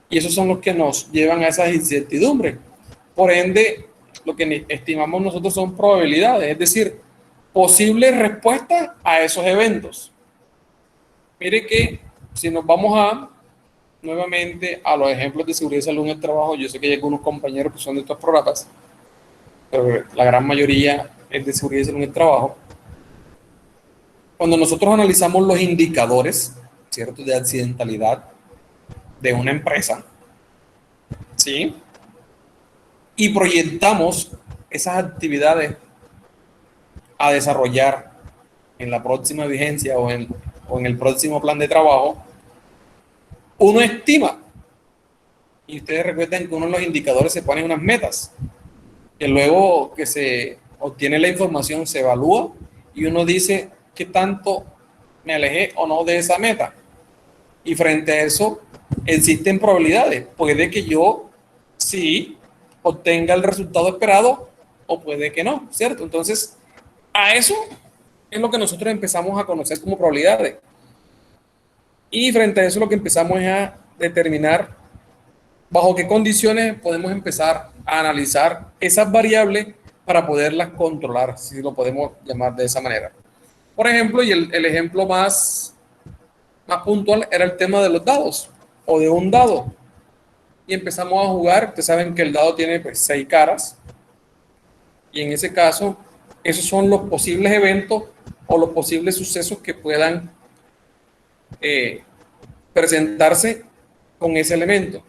y esos son los que nos llevan a esas incertidumbres. Por ende, lo que estimamos nosotros son probabilidades, es decir, posibles respuestas a esos eventos. Mire que si nos vamos nuevamente a los ejemplos de seguridad y salud en el trabajo, yo sé que hay algunos compañeros que son de estos programas, pero la gran mayoría es de seguridad y salud en el trabajo. Cuando nosotros analizamos los indicadores, ¿cierto?, de accidentalidad de una empresa, ¿sí?, y proyectamos esas actividades a desarrollar en la próxima vigencia o en el próximo plan de trabajo, uno estima, y ustedes recuerdan que uno de los indicadores se pone unas metas, que luego que se obtiene la información se evalúa y uno dice qué tanto me alejé o no de esa meta. Y frente a eso existen probabilidades. Puede que yo sí obtenga el resultado esperado o puede que no, ¿cierto? Entonces, a eso es lo que nosotros empezamos a conocer como probabilidades. Y frente a eso lo que empezamos es a determinar bajo qué condiciones podemos empezar a analizar esas variables para poderlas controlar, si lo podemos llamar de esa manera. Por ejemplo, y el ejemplo más puntual era el tema de los dados o de un dado. Y empezamos a jugar. Ustedes saben que el dado tiene pues 6 caras. Y en ese caso, esos son los posibles eventos o los posibles sucesos que puedan presentarse con ese elemento.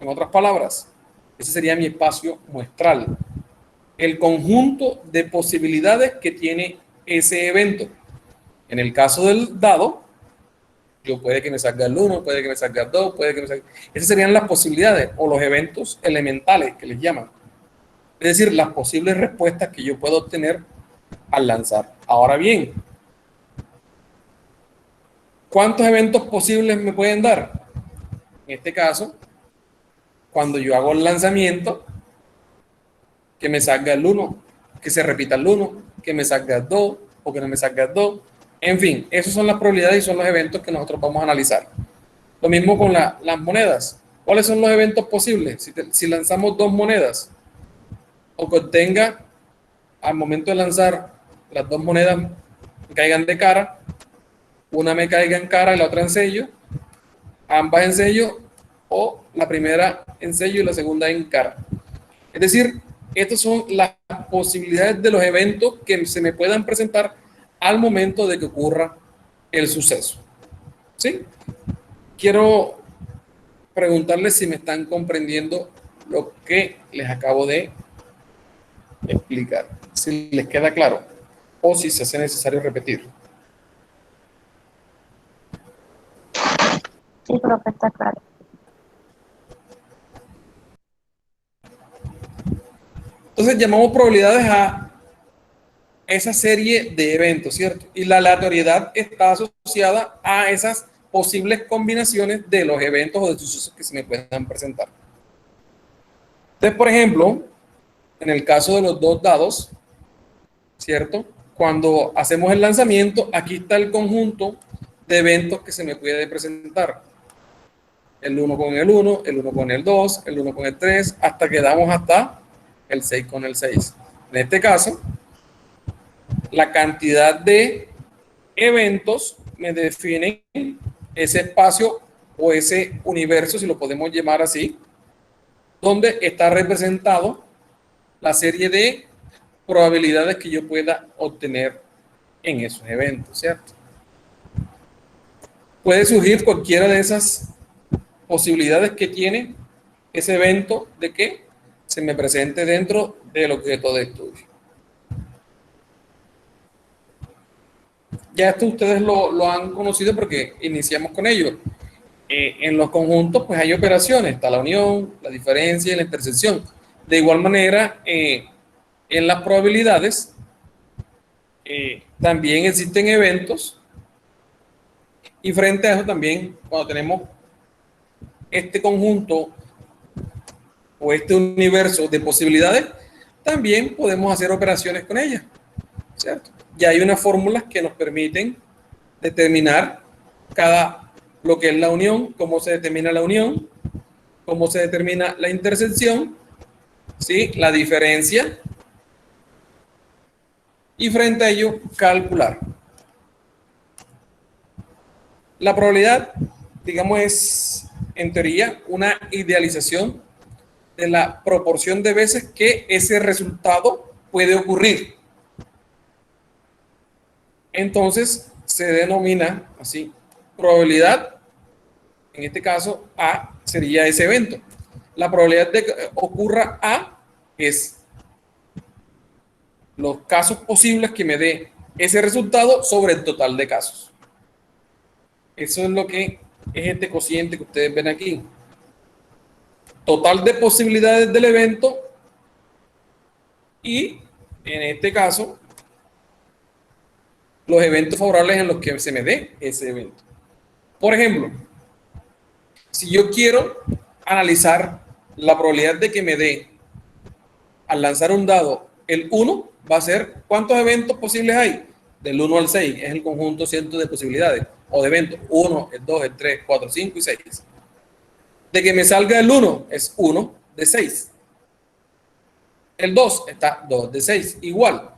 En otras palabras, ese sería mi espacio muestral. El conjunto de posibilidades que tiene ese evento. En el caso del dado, yo puede que me salga el 1, puede que me salga el 2, puede que me salga... Esas serían las posibilidades o los eventos elementales que les llaman. Es decir, las posibles respuestas que yo puedo obtener al lanzar. Ahora bien, ¿cuántos eventos posibles me pueden dar? En este caso, cuando yo hago el lanzamiento, que me salga el 1, que se repita el 1, que me salga el 2 o que no me salga el 2. En fin, esas son las probabilidades y son los eventos que nosotros vamos a analizar. Lo mismo con las monedas. ¿Cuáles son los eventos posibles? Si lanzamos 2 monedas o que obtenga al momento de lanzar las 2 monedas me caigan de cara, una me caiga en cara y la otra en sello, ambas en sello o la primera en sello y la segunda en cara. Es decir, estas son las posibilidades de los eventos que se me puedan presentar al momento de que ocurra el suceso. ¿Sí? Quiero preguntarles si me están comprendiendo lo que les acabo de explicar. Si les queda claro o si se hace necesario repetir. Sí, profe, está claro. Entonces llamamos probabilidades a esa serie de eventos, ¿cierto? Y la aleatoriedad está asociada a esas posibles combinaciones de los eventos o de sucesos que se me puedan presentar. Entonces, por ejemplo, en el caso de los 2 dados, ¿cierto? Cuando hacemos el lanzamiento, aquí está el conjunto de eventos que se me puede presentar. el 1 con el 1, el 1 con el 2, el 1 con el 3, hasta que damos hasta el 6 con el 6. En este caso, la cantidad de eventos me definen ese espacio o ese universo, si lo podemos llamar así, donde está representado la serie de probabilidades que yo pueda obtener en esos eventos, ¿cierto? Puede surgir cualquiera de esas posibilidades que tiene ese evento de que se me presente dentro del objeto de estudio. Ya esto ustedes lo han conocido porque iniciamos con ello. En los conjuntos pues hay operaciones, está la unión, la diferencia y la intersección. De igual manera, en las probabilidades también existen eventos, y frente a eso también, cuando tenemos este conjunto o este universo de posibilidades, también podemos hacer operaciones con ellas, ¿cierto? Ya hay unas fórmulas que nos permiten determinar lo que es la unión, cómo se determina la unión, cómo se determina la intersección, ¿sí? La diferencia, y frente a ello calcular. La probabilidad, digamos, es en teoría una idealización de la proporción de veces que ese resultado puede ocurrir. Entonces se denomina así probabilidad. En este caso, A sería ese evento. La probabilidad de que ocurra A es los casos posibles que me dé ese resultado sobre el total de casos. Eso es lo que es este cociente que ustedes ven aquí. Total de posibilidades del evento y, en este caso, los eventos favorables en los que se me dé ese evento. Por ejemplo, si yo quiero analizar la probabilidad de que me dé al lanzar un dado el 1, va a ser ¿cuántos eventos posibles hay? Del 1 al 6, es el conjunto cierto de posibilidades o de eventos. 1, el 2, el 3, 4, 5 y 6. De que me salga el 1 es 1 de 6. El 2 está 2 de 6, igual.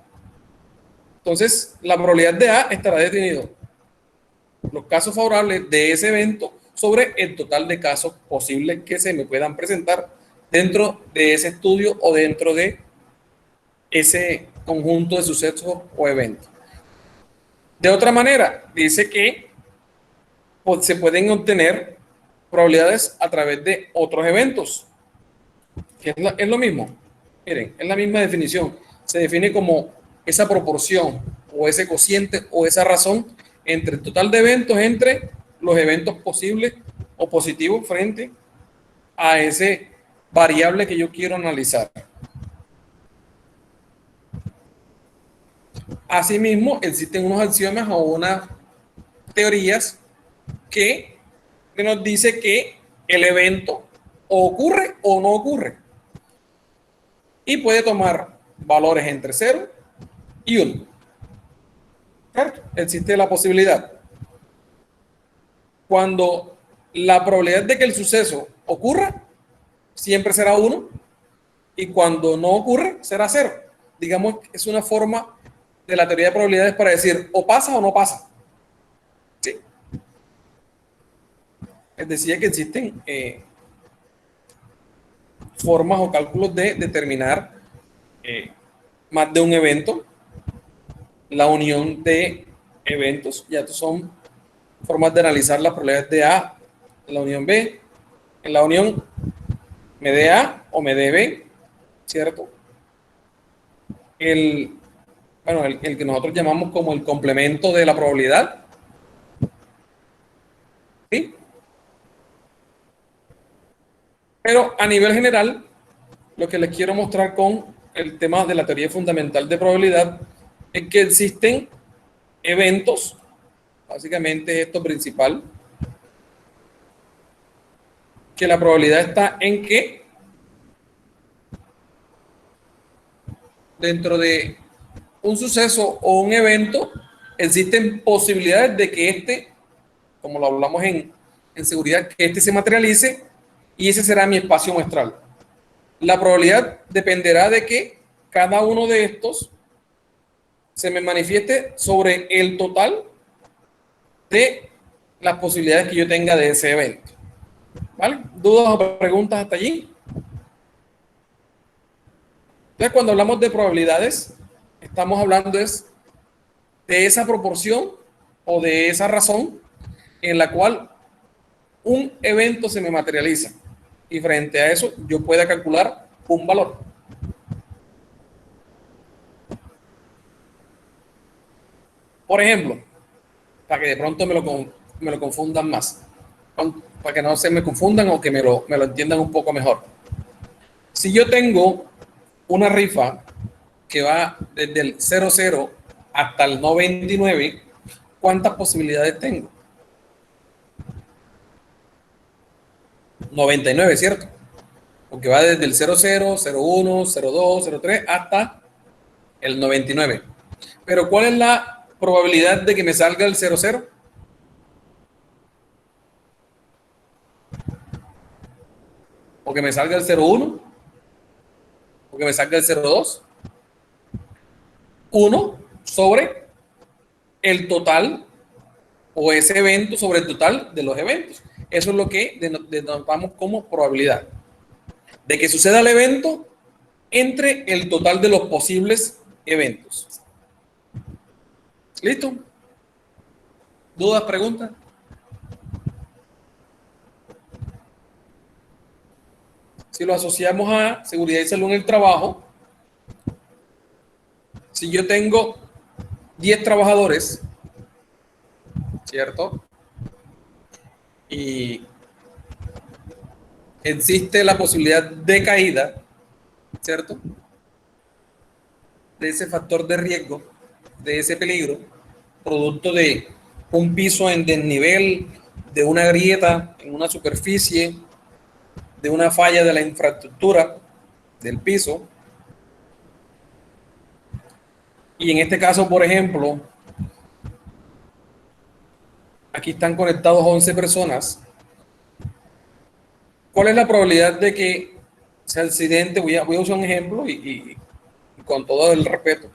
Entonces, la probabilidad de A estará definido los casos favorables de ese evento sobre el total de casos posibles que se me puedan presentar dentro de ese estudio o dentro de ese conjunto de sucesos o eventos. De otra manera, dice que se pueden obtener probabilidades a través de otros eventos, que es lo mismo. Miren, es la misma definición. Se define como esa proporción o ese cociente o esa razón entre el total de eventos entre los eventos posibles o positivos frente a ese variable que yo quiero analizar. Asimismo, existen unos axiomas o unas teorías que nos dice que el evento o ocurre o no ocurre. Y puede tomar valores entre 0 y 1. ¿Cierto? Existe la posibilidad. Cuando la probabilidad de que el suceso ocurra siempre será 1 y cuando no ocurre será 0. Digamos que es una forma de la teoría de probabilidades para decir o pasa o no pasa. ¿Sí? Les decía que existen formas o cálculos de determinar más de un evento, la unión de eventos, ya estos son formas de analizar las probabilidades de A, la unión B, en la unión me dé A o me dé B, ¿cierto? El que nosotros llamamos como el complemento de la probabilidad, ¿sí? Pero a nivel general, lo que les quiero mostrar con el tema de la teoría fundamental de probabilidad es que existen eventos, básicamente esto principal, que la probabilidad está en que dentro de un suceso o un evento existen posibilidades de que como lo hablamos en en seguridad que este se materialice y ese será mi espacio muestral. La probabilidad dependerá de que cada uno de estos se me manifieste sobre el total de las posibilidades que yo tenga de ese evento. ¿Vale? ¿Dudas o preguntas hasta allí? Entonces, cuando hablamos de probabilidades, estamos hablando es de esa proporción o de esa razón en la cual un evento se me materializa y frente a eso yo pueda calcular un valor. Por ejemplo, para que de pronto me lo confundan más, para que no se me confundan o que me lo entiendan un poco mejor. Si yo tengo una rifa que va desde el 00 hasta el 99, ¿cuántas posibilidades tengo? 99, ¿cierto? Porque va desde el 00, 01, 02, 03 hasta el 99. Pero ¿cuál es la probabilidad de que me salga el 00? ¿O que me salga el 01? ¿O que me salga el 02? 1 sobre el total o ese evento sobre el total de los eventos. Eso es lo que denotamos como probabilidad de que suceda el evento entre el total de los posibles eventos. ¿Listo? ¿Dudas, preguntas? Si lo asociamos a seguridad y salud en el trabajo, si yo tengo 10 trabajadores, ¿cierto? Y existe la posibilidad de caída, ¿cierto? De ese factor de riesgo, de ese peligro, producto de un piso en desnivel, de una grieta en una superficie, de una falla de la infraestructura del piso. Y en este caso, por ejemplo, aquí están conectados 11 personas. ¿Cuál es la probabilidad de que ese accidente, voy a usar un ejemplo y con todo el respeto,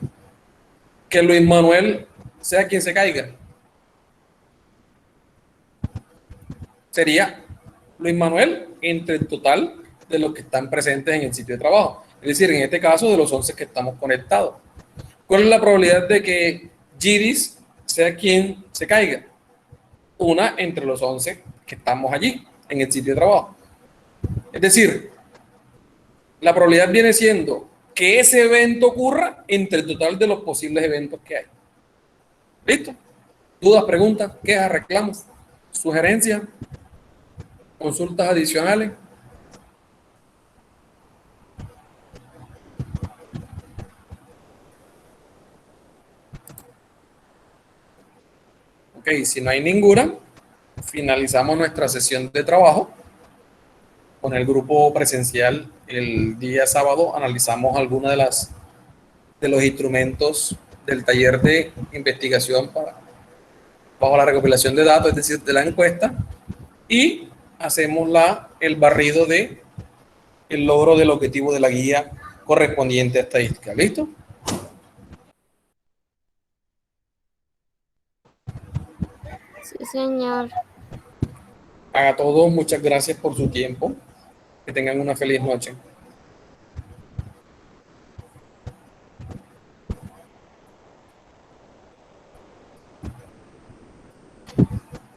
que Luis Manuel sea quien se caiga? Sería Luis Manuel entre el total de los que están presentes en el sitio de trabajo. Es decir, en este caso, de los 11 que estamos conectados. ¿Cuál es la probabilidad de que Giris sea quien se caiga? Una entre los 11 que estamos allí, en el sitio de trabajo. Es decir, la probabilidad viene siendo que ese evento ocurra entre el total de los posibles eventos que hay. ¿Listo? ¿Dudas, preguntas, quejas, reclamos, sugerencias, consultas adicionales? Ok, si no hay ninguna, finalizamos nuestra sesión de trabajo. Con el grupo presencial el día sábado analizamos algunas de los instrumentos del taller de investigación bajo la recopilación de datos, es decir, de la encuesta, y hacemos el barrido de el logro del objetivo de la guía correspondiente a estadística. ¿Listo? Sí, señor. A todos, muchas gracias por su tiempo. Que tengan una feliz noche.